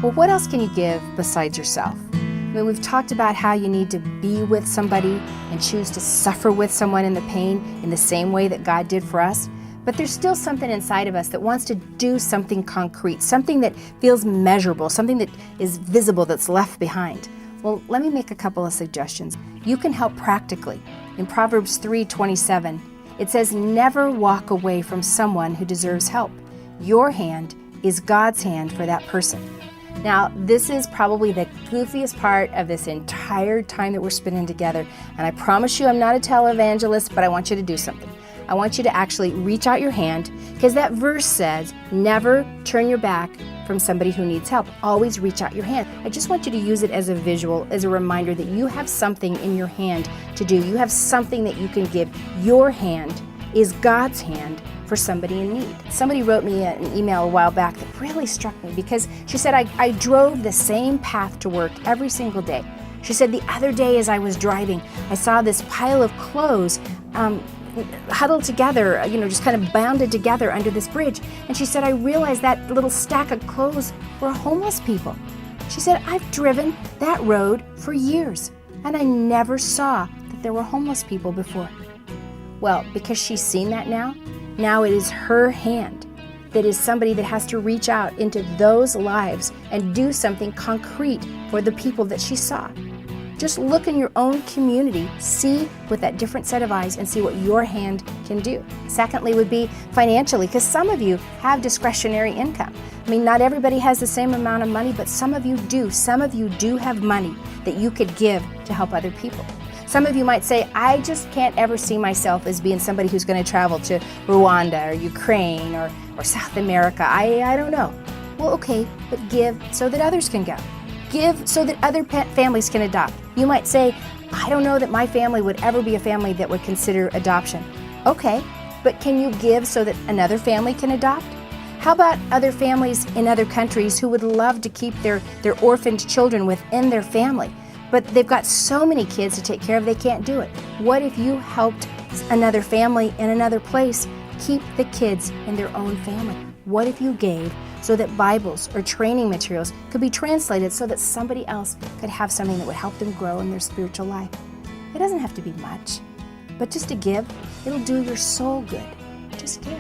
Well, what else can you give besides yourself? I mean, we've talked about how you need to be with somebody and choose to suffer with someone in the pain in the same way that God did for us. But there's still something inside of us that wants to do something concrete, something that feels measurable, something that is visible, that's left behind. Well, let me make a couple of suggestions. You can help practically. In Proverbs 3:27, it says, "Never walk away from someone who deserves help. Your hand is God's hand for that person." Now, this is probably the goofiest part of this entire time that we're spending together, and I promise you I'm not a televangelist, but I want you to do something. I want you to actually reach out your hand, because that verse says, never turn your back from somebody who needs help. Always reach out your hand. I just want you to use it as a visual, as a reminder that you have something in your hand to do. You have something that you can give. Your hand is God's hand for somebody in need. Somebody wrote me an email a while back that really struck me, because she said, I drove the same path to work every single day. She said, the other day as I was driving, I saw this pile of clothes huddled together, just kind of bounded together under this bridge. And she said, I realized that little stack of clothes were homeless people. She said, I've driven that road for years, and I never saw that there were homeless people before. Well, because she's seen that now it is her hand that is somebody that has to reach out into those lives and do something concrete for the people that she saw. Just look in your own community, see with that different set of eyes, and see what your hand can do. Secondly would be financially, because some of you have discretionary income. I mean, not everybody has the same amount of money, but some of you do. Some of you do have money that you could give to help other people. Some of you might say, I just can't ever see myself as being somebody who's going to travel to Rwanda or Ukraine or South America. I don't know. Well, okay, but give so that others can go. Give so that other families can adopt. You might say, I don't know that my family would ever be a family that would consider adoption. Okay, but can you give so that another family can adopt? How about other families in other countries who would love to keep their orphaned children within their family, but they've got so many kids to take care of they can't do it? What if you helped another family in another place keep the kids in their own family? What if you gave so that Bibles or training materials could be translated so that somebody else could have something that would help them grow in their spiritual life? It doesn't have to be much, but just to give, it'll do your soul good. Just give.